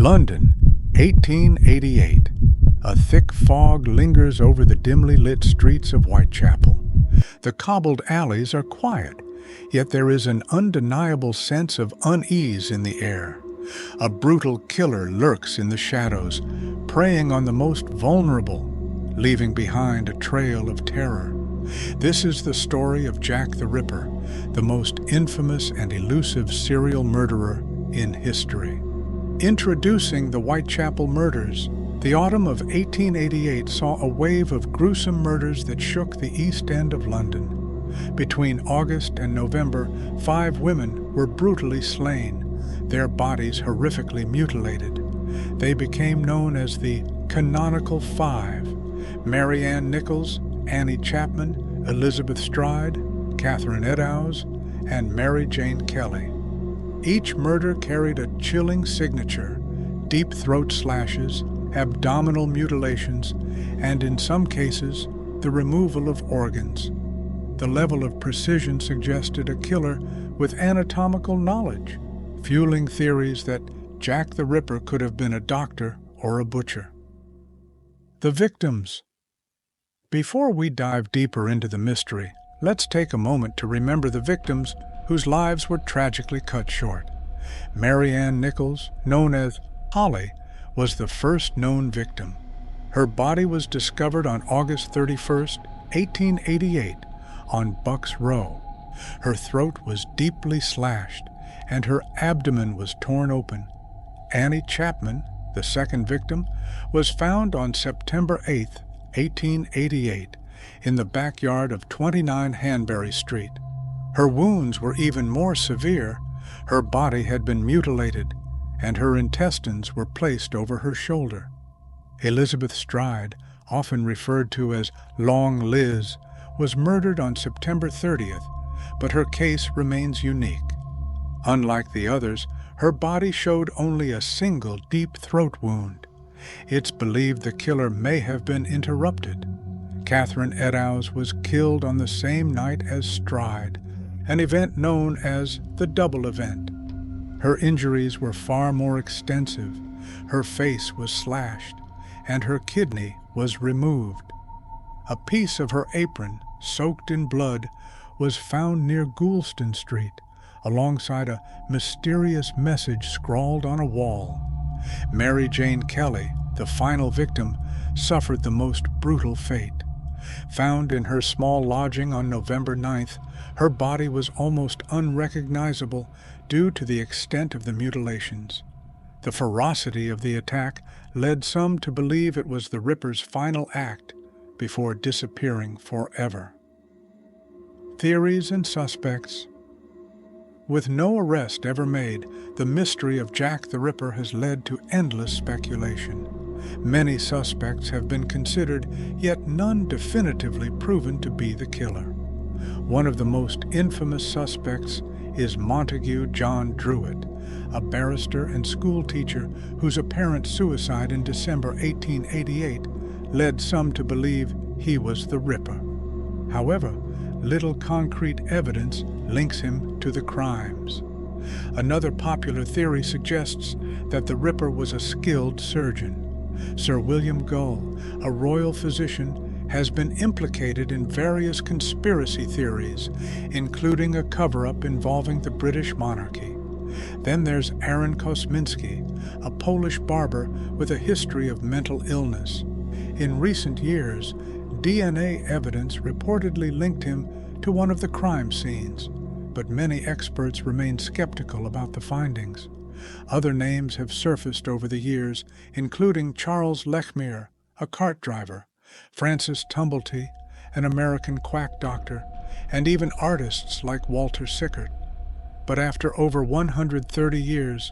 London, 1888. A thick fog lingers over the dimly lit streets of Whitechapel. The cobbled alleys are quiet, yet there is an undeniable sense of unease in the air. A brutal killer lurks in the shadows, preying on the most vulnerable, leaving behind a trail of terror. This is the story of Jack the Ripper, the most infamous and elusive serial murderer in history. Introducing the Whitechapel murders. The autumn of 1888 saw a wave of gruesome murders that shook the East End of London. Between August and November, 5 women were brutally slain, their bodies horrifically mutilated. They became known as the Canonical Five: Mary Ann Nichols, Annie Chapman, Elizabeth Stride, Catherine Eddowes, and Mary Jane Kelly. Each murder carried a chilling signature: deep throat slashes, abdominal mutilations, and in some cases, the removal of organs. The level of precision suggested a killer with anatomical knowledge, fueling theories that Jack the Ripper could have been a doctor or a butcher. The victims. Before we dive deeper into the mystery, let's take a moment to remember the victims whose lives were tragically cut short. Mary Ann Nichols, known as Holly, was the first known victim. Her body was discovered on August 31st, 1888, on Bucks Row. Her throat was deeply slashed, and her abdomen was torn open. Annie Chapman, the second victim, was found on September 8, 1888, in the backyard of 29 Hanbury Street. Her wounds were even more severe. Her body had been mutilated, and her intestines were placed over her shoulder. Elizabeth Stride, often referred to as Long Liz, was murdered on September 30th, but her case remains unique. Unlike the others, her body showed only a single deep throat wound. It's believed the killer may have been interrupted. Catherine Eddowes was killed on the same night as Stride, an event known as the double event. Her injuries were far more extensive. Her face was slashed, and her kidney was removed. A piece of her apron, soaked in blood, was found near Goulston Street, alongside a mysterious message scrawled on a wall. Mary Jane Kelly, the final victim, suffered the most brutal fate. Found in her small lodging on November 9th, her body was almost unrecognizable due to the extent of the mutilations. The ferocity of the attack led some to believe it was the Ripper's final act before disappearing forever. Theories and suspects. With no arrest ever made, the mystery of Jack the Ripper has led to endless speculation. Many suspects have been considered, yet none definitively proven to be the killer. One of the most infamous suspects is Montague John Druitt, a barrister and schoolteacher whose apparent suicide in December 1888 led some to believe he was the Ripper. However, little concrete evidence links him to the crimes. Another popular theory suggests that the Ripper was a skilled surgeon. Sir William Gull, a royal physician, has been implicated in various conspiracy theories, including a cover-up involving the British monarchy. Then there's Aaron Kosminski, a Polish barber with a history of mental illness. In recent years, DNA evidence reportedly linked him to one of the crime scenes, but many experts remain skeptical about the findings. Other names have surfaced over the years, including Charles Lechmere, a cart driver, Francis Tumblety, an American quack doctor, and even artists like Walter Sickert. But after over 130 years,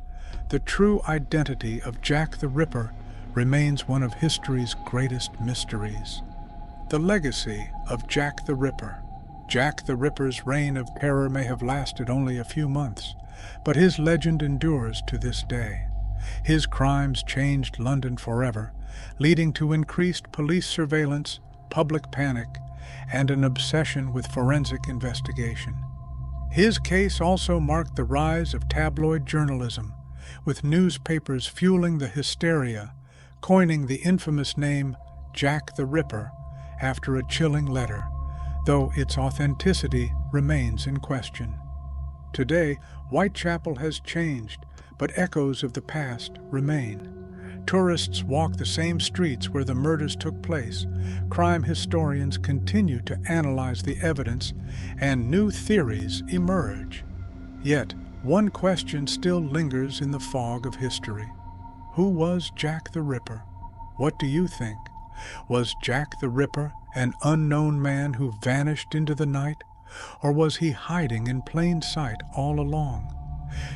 the true identity of Jack the Ripper remains one of history's greatest mysteries. The legacy of Jack the Ripper. Jack the Ripper's reign of terror may have lasted only a few months, but his legend endures to this day. His crimes changed London forever, leading to increased police surveillance, public panic, and an obsession with forensic investigation. His case also marked the rise of tabloid journalism, with newspapers fueling the hysteria, coining the infamous name Jack the Ripper after a chilling letter, though its authenticity remains in question. Today, Whitechapel has changed, but echoes of the past remain. Tourists walk the same streets where the murders took place, crime historians continue to analyze the evidence, and new theories emerge. Yet, one question still lingers in the fog of history. Who was Jack the Ripper? What do you think? Was Jack the Ripper an unknown man who vanished into the night? Or was he hiding in plain sight all along?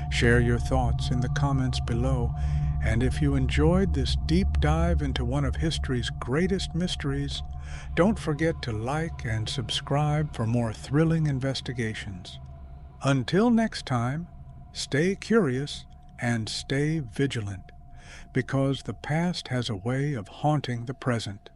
Share your thoughts in the comments below, and if you enjoyed this deep dive into one of history's greatest mysteries, don't forget to like and subscribe for more thrilling investigations. Until next time, stay curious and stay vigilant, because the past has a way of haunting the present.